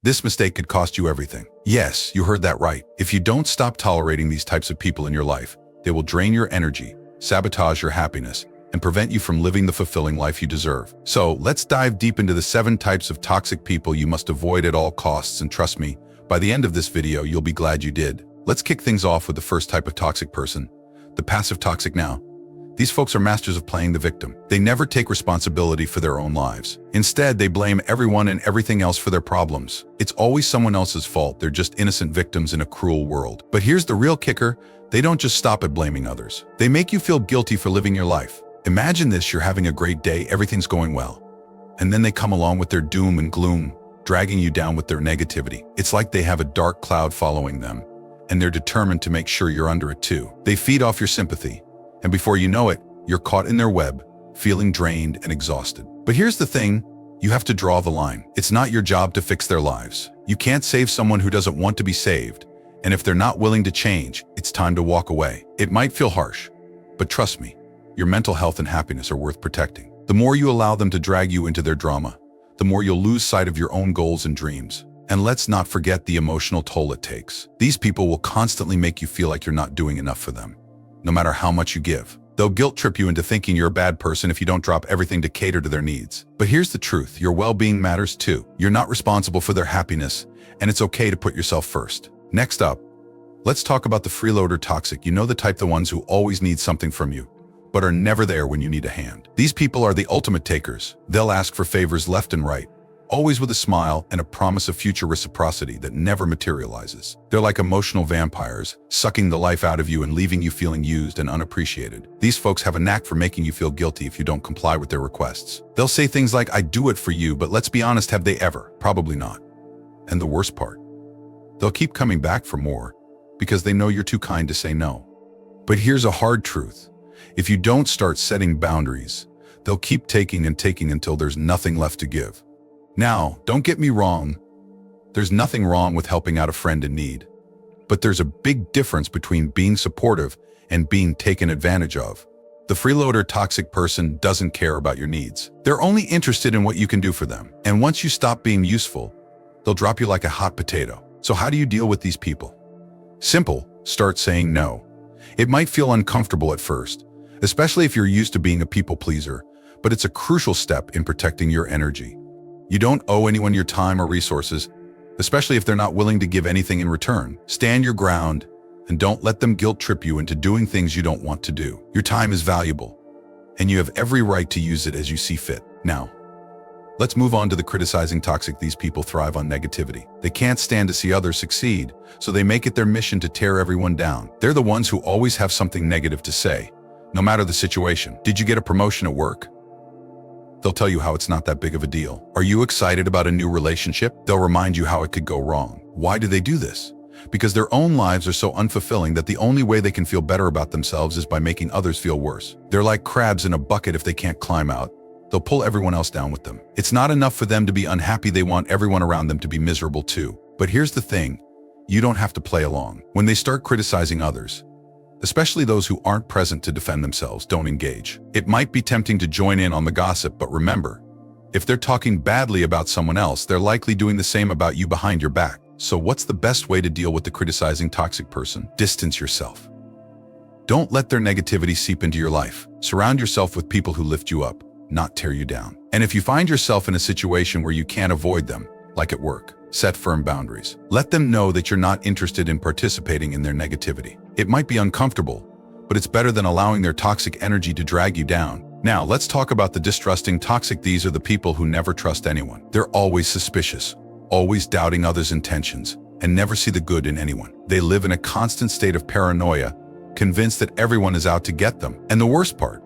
This mistake could cost you everything. Yes, you heard that right. If you don't stop tolerating these types of people in your life, they will drain your energy, sabotage your happiness, and prevent you from living the fulfilling life you deserve. So let's dive deep into the 7 types of toxic people you must avoid at all costs, and trust me, by the end of this video, you'll be glad you did. Let's kick things off with the first type of toxic person, the passive toxic. Now, these folks are masters of playing the victim. They never take responsibility for their own lives. Instead, they blame everyone and everything else for their problems. It's always someone else's fault. They're just innocent victims in a cruel world. But here's the real kicker. They don't just stop at blaming others. They make you feel guilty for living your life. Imagine this: you're having a great day, everything's going well. And then they come along with their doom and gloom, dragging you down with their negativity. It's like they have a dark cloud following them, and they're determined to make sure you're under it too. They feed off your sympathy, and before you know it, you're caught in their web, feeling drained and exhausted. But here's the thing, you have to draw the line. It's not your job to fix their lives. You can't save someone who doesn't want to be saved, and if they're not willing to change, it's time to walk away. It might feel harsh, but trust me, your mental health and happiness are worth protecting. The more you allow them to drag you into their drama, the more you'll lose sight of your own goals and dreams. And let's not forget the emotional toll it takes. These people will constantly make you feel like you're not doing enough for them, no matter how much you give. They'll guilt trip you into thinking you're a bad person if you don't drop everything to cater to their needs. But here's the truth, your well-being matters too. You're not responsible for their happiness, and it's okay to put yourself first. Next up, let's talk about the freeloader toxic. You know the type, the ones who always need something from you, but are never there when you need a hand. These people are the ultimate takers. They'll ask for favors left and right, always with a smile and a promise of future reciprocity that never materializes. They're like emotional vampires, sucking the life out of you and leaving you feeling used and unappreciated. These folks have a knack for making you feel guilty if you don't comply with their requests. They'll say things like, "I do it for you," but let's be honest, have they ever? Probably not. And the worst part, they'll keep coming back for more because they know you're too kind to say no. But here's a hard truth. If you don't start setting boundaries, they'll keep taking and taking until there's nothing left to give. Now, don't get me wrong, there's nothing wrong with helping out a friend in need. But there's a big difference between being supportive and being taken advantage of. The freeloader toxic person doesn't care about your needs. They're only interested in what you can do for them. And once you stop being useful, they'll drop you like a hot potato. So how do you deal with these people? Simple, start saying no. It might feel uncomfortable at first, especially if you're used to being a people pleaser, but it's a crucial step in protecting your energy. You don't owe anyone your time or resources, especially if they're not willing to give anything in return. Stand your ground and don't let them guilt trip you into doing things you don't want to do. Your time is valuable, and you have every right to use it as you see fit. Now, let's move on to the criticizing toxic. These people thrive on negativity. They can't stand to see others succeed, so they make it their mission to tear everyone down. They're the ones who always have something negative to say, no matter the situation. Did you get a promotion at work? They'll tell you how it's not that big of a deal. Are you excited about a new relationship? They'll remind you how it could go wrong. Why do they do this? Because their own lives are so unfulfilling that the only way they can feel better about themselves is by making others feel worse. They're like crabs in a bucket. If they can't climb out, they'll pull everyone else down with them. It's not enough for them to be unhappy. They want everyone around them to be miserable too. But here's the thing, you don't have to play along. When they start criticizing others, especially those who aren't present to defend themselves, don't engage. It might be tempting to join in on the gossip, but remember, if they're talking badly about someone else, they're likely doing the same about you behind your back. So what's the best way to deal with the criticizing toxic person? Distance yourself. Don't let their negativity seep into your life. Surround yourself with people who lift you up, not tear you down. And if you find yourself in a situation where you can't avoid them, like at work, set firm boundaries. Let them know that you're not interested in participating in their negativity. It might be uncomfortable, but it's better than allowing their toxic energy to drag you down. Now, let's talk about the distrusting toxic. These are the people who never trust anyone. They're always suspicious, always doubting others' intentions, and never see the good in anyone. They live in a constant state of paranoia, convinced that everyone is out to get them. And the worst part,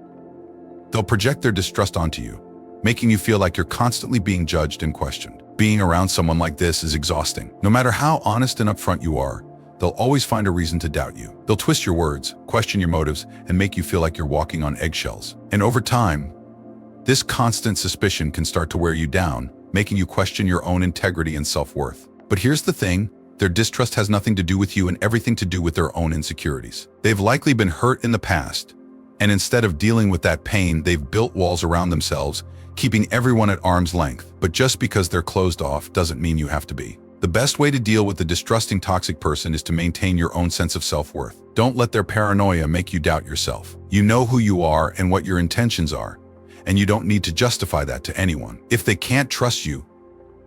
they'll project their distrust onto you, making you feel like you're constantly being judged and questioned. Being around someone like this is exhausting. No matter how honest and upfront you are, they'll always find a reason to doubt you. They'll twist your words, question your motives, and make you feel like you're walking on eggshells. And over time, this constant suspicion can start to wear you down, making you question your own integrity and self-worth. But here's the thing, their distrust has nothing to do with you and everything to do with their own insecurities. They've likely been hurt in the past, and instead of dealing with that pain, they've built walls around themselves, keeping everyone at arm's length. But just because they're closed off doesn't mean you have to be. The best way to deal with the distrusting toxic person is to maintain your own sense of self-worth. Don't let their paranoia make you doubt yourself. You know who you are and what your intentions are, and you don't need to justify that to anyone. If they can't trust you,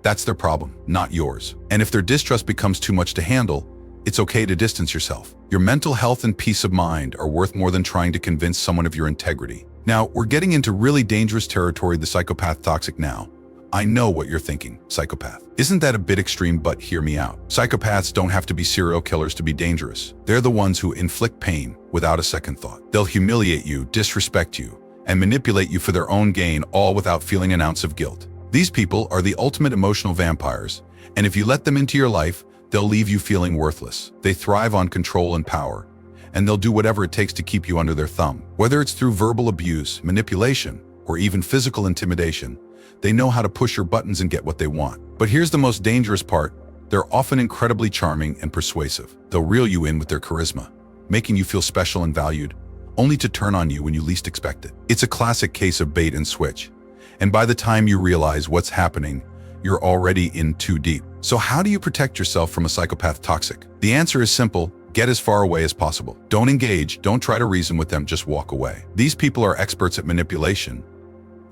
that's their problem, not yours. And if their distrust becomes too much to handle, it's okay to distance yourself. Your mental health and peace of mind are worth more than trying to convince someone of your integrity. Now, we're getting into really dangerous territory, the psychopath toxic now. I know what you're thinking, psychopath. Isn't that a bit extreme? But hear me out. Psychopaths don't have to be serial killers to be dangerous. They're the ones who inflict pain without a second thought. They'll humiliate you, disrespect you, and manipulate you for their own gain, all without feeling an ounce of guilt. These people are the ultimate emotional vampires, and if you let them into your life, they'll leave you feeling worthless. They thrive on control and power, and they'll do whatever it takes to keep you under their thumb. Whether it's through verbal abuse, manipulation, or even physical intimidation, they know how to push your buttons and get what they want. But here's the most dangerous part. They're often incredibly charming and persuasive. They'll reel you in with their charisma, making you feel special and valued, only to turn on you when you least expect it. It's a classic case of bait and switch. And by the time you realize what's happening, you're already in too deep. So how do you protect yourself from a psychopath toxic? The answer is simple. Get as far away as possible. Don't engage, don't try to reason with them, just walk away. These people are experts at manipulation,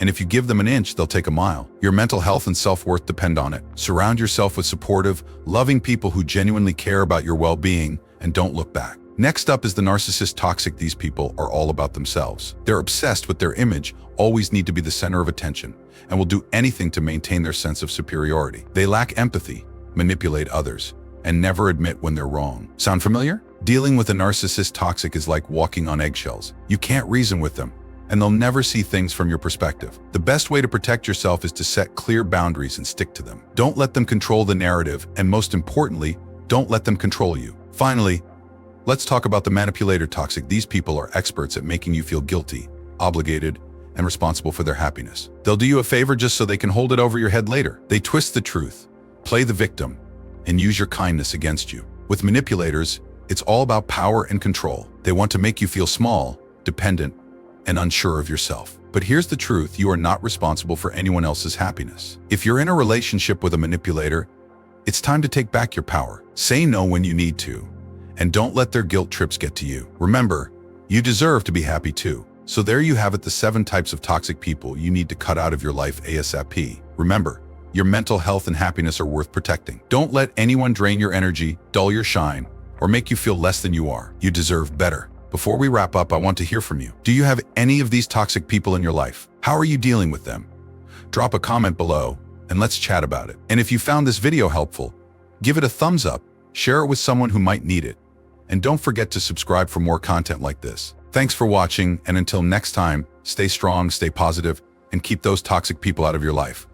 and if you give them an inch, they'll take a mile. Your mental health and self-worth depend on it. Surround yourself with supportive, loving people who genuinely care about your well-being and don't look back. Next up is the narcissist toxic. These people are all about themselves. They're obsessed with their image, always need to be the center of attention, and will do anything to maintain their sense of superiority. They lack empathy, manipulate others, and never admit when they're wrong. Sound familiar? Dealing with a narcissist toxic is like walking on eggshells. You can't reason with them, and they'll never see things from your perspective. The best way to protect yourself is to set clear boundaries and stick to them. Don't let them control the narrative, and most importantly, don't let them control you. Finally, let's talk about the manipulator toxic. These people are experts at making you feel guilty, obligated, and responsible for their happiness. They'll do you a favor just so they can hold it over your head later. They twist the truth, play the victim, and use your kindness against you. With manipulators, it's all about power and control. They want to make you feel small, dependent, and unsure of yourself. But here's the truth, you are not responsible for anyone else's happiness. If you're in a relationship with a manipulator, it's time to take back your power. Say no when you need to, and don't let their guilt trips get to you. Remember, you deserve to be happy too. So there you have it, the 7 types of toxic people you need to cut out of your life ASAP. Remember, your mental health and happiness are worth protecting. Don't let anyone drain your energy, dull your shine, or make you feel less than you are. You deserve better. Before we wrap up, I want to hear from you. Do you have any of these toxic people in your life? How are you dealing with them? Drop a comment below and let's chat about it. And if you found this video helpful, give it a thumbs up, share it with someone who might need it, and don't forget to subscribe for more content like this. Thanks for watching, and until next time, stay strong, stay positive, and keep those toxic people out of your life.